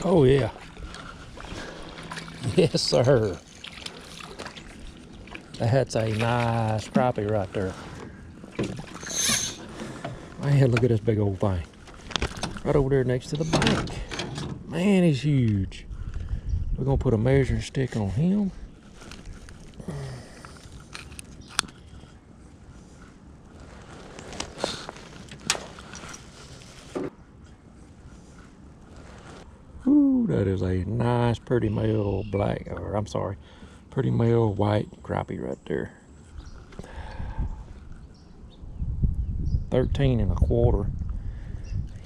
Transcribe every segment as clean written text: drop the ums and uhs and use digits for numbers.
Oh yeah. Yes, sir. That's a nice crappie right there. Man, look at this big old thing. Right over there next to the bank. Man, he's huge. We're gonna put a measuring stick on him. Ooh, that is a nice, pretty male black, or I'm sorry, pretty male white crappie right there. 13 1/4.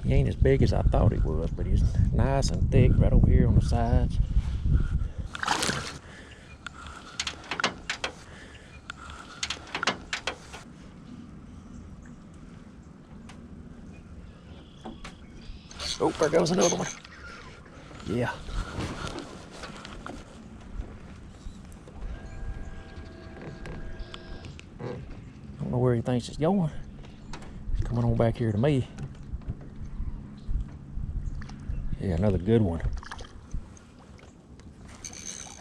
He ain't as big as I thought he was, but he's nice and thick right over here on the sides. Oh, there goes another one. Yeah. I don't know where he thinks it's going. He's coming on back here to me. Yeah, another good one.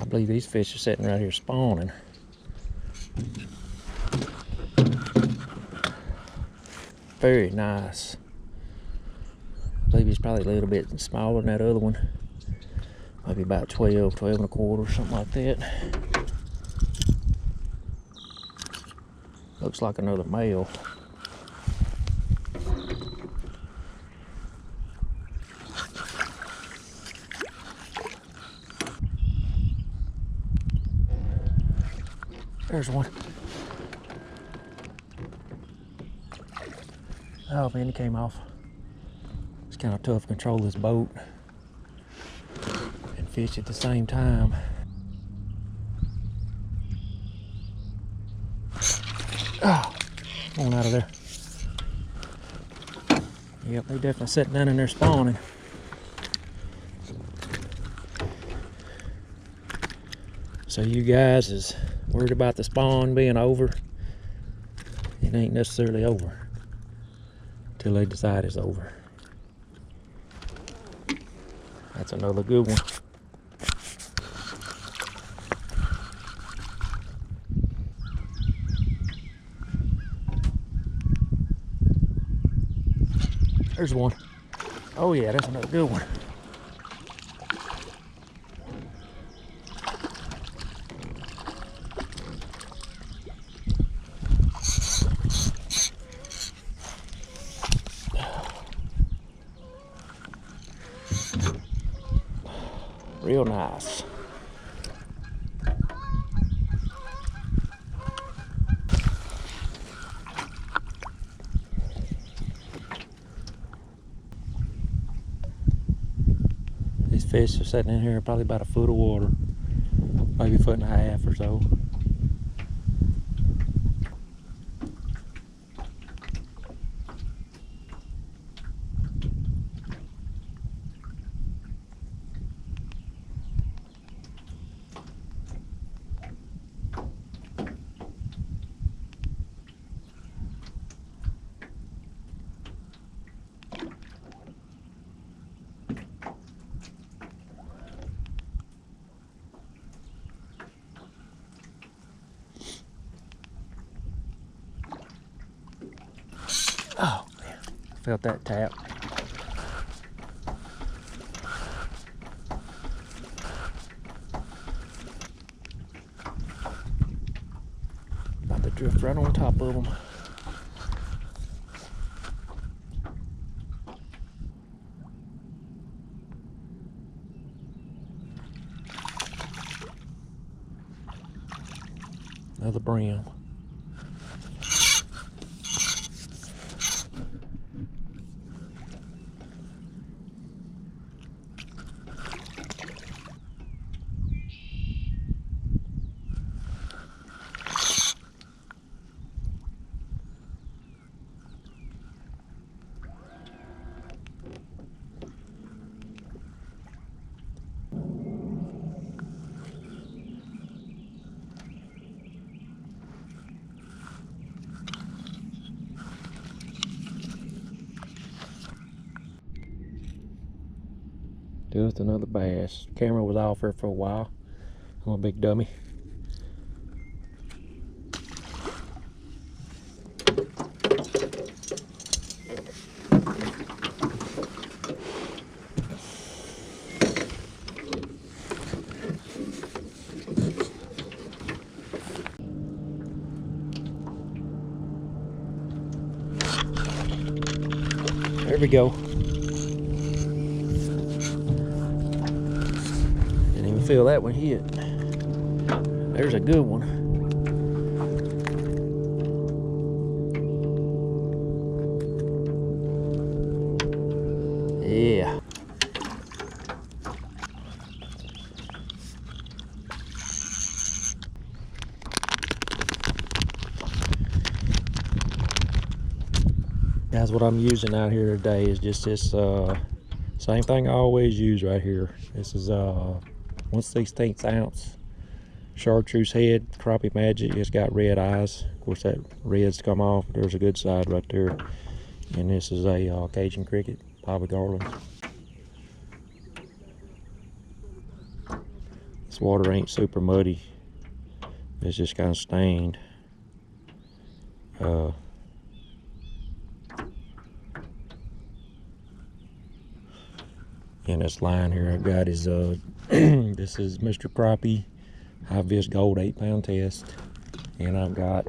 I believe these fish are sitting right here spawning. Very nice. I believe he's probably a little bit smaller than that other one. Maybe about 12, 12 1/4, something like that. Looks like another male. There's one. Oh man, he came off. It's kind of tough to control this boat and fish at the same time. Oh, on out of there. Yep, they definitely sitting down in there spawning. So you guys is worried about the spawn being over? It ain't necessarily over till they decide it's over. That's another good one. There's one. Oh yeah, that's another good one. Real nice. These fish are sitting in here probably about a foot of water, maybe a foot and a half or so. Oh man, felt that tap. About to drift right on top of them. Another brim. Just another bass. Camera was off here for a while. I'm a big dummy. There we go. Didn't even feel that one hit. There's a good one. Yeah. That's what I'm using out here today, is just this same thing I always use right here. This is 1/16 ounce Chartreuse head, Crappie Magic. It's got red eyes. Of course, that red's come off. There's a good side right there. And this is a Cajun cricket, probably Garland. This water ain't super muddy. It's just kind of stained. And this line here I've got is this is Mr. Crappie High Vis Gold 8-pound test, and I've got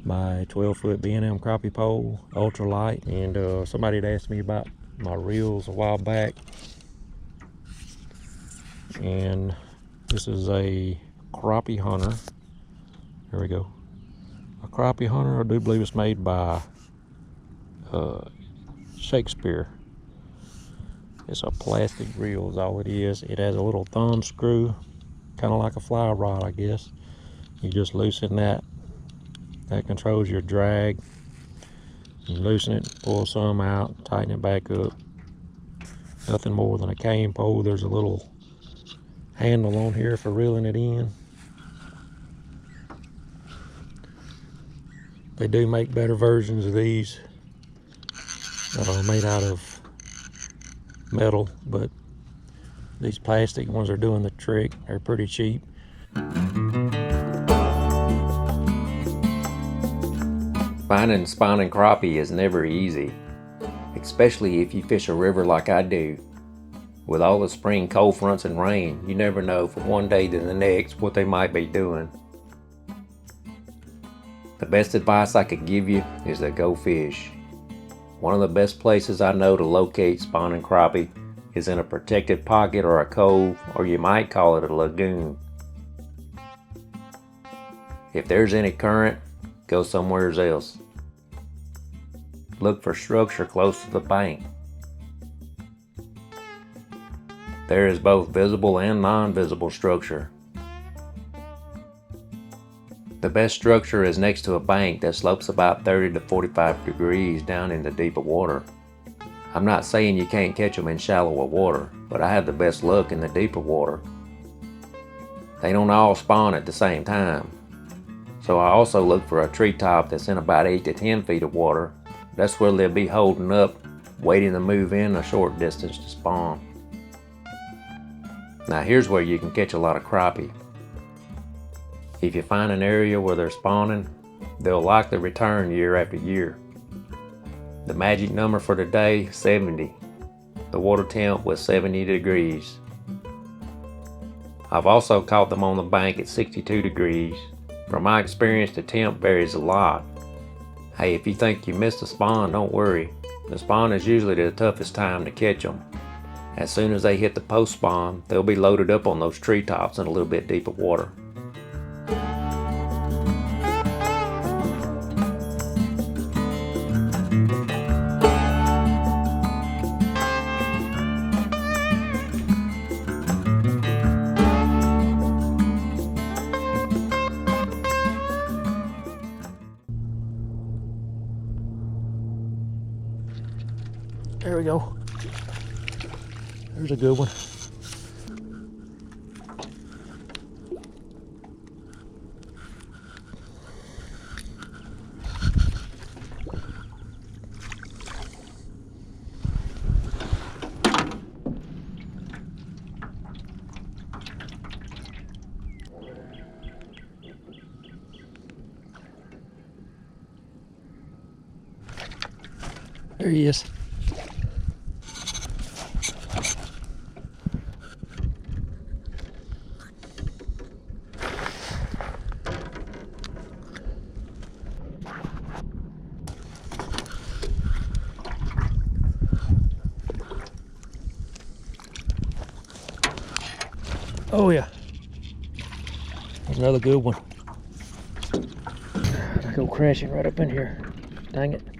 my 12-foot B&M crappie pole, ultra light. And somebody had asked me about my reels a while back, and this is a Crappie Hunter. Here we go. A Crappie Hunter. I do believe it's made by Shakespeare. It's a plastic reel is all it is. It has a little thumb screw, kind of like a fly rod, I guess. You just loosen that. That controls your drag. You loosen it, pull some out, tighten it back up. Nothing more than a cane pole. There's a little handle on here for reeling it in. They do make better versions of these that are made out of metal, but these plastic ones are doing the trick. They're pretty cheap. Finding and spawning crappie is never easy, especially if you fish a river like I do. With all the spring cold fronts and rain, you never know from one day to the next what they might be doing. The best advice I could give you is to go fish. One of the best places I know to locate spawning crappie is in a protected pocket or a cove, or you might call it a lagoon. If there's any current, go somewhere else. Look for structure close to the bank. There is both visible and non-visible structure. The best structure is next to a bank that slopes about 30 to 45 degrees down into deeper water. I'm not saying you can't catch them in shallower water, but I have the best luck in the deeper water. They don't all spawn at the same time. So I also look for a treetop that's in about 8 to 10 feet of water. That's where they'll be holding up, waiting to move in a short distance to spawn. Now here's where you can catch a lot of crappie. If you find an area where they're spawning, they'll likely return year after year. The magic number for today, 70. The water temp was 70 degrees. I've also caught them on the bank at 62 degrees. From my experience, the temp varies a lot. Hey, if you think you missed a spawn, don't worry. The spawn is usually the toughest time to catch them. As soon as they hit the post spawn, they'll be loaded up on those treetops in a little bit deeper water. There we go. There's a good one. There he is. Oh yeah, that's another good one. I go crashing right up in here. Dang it.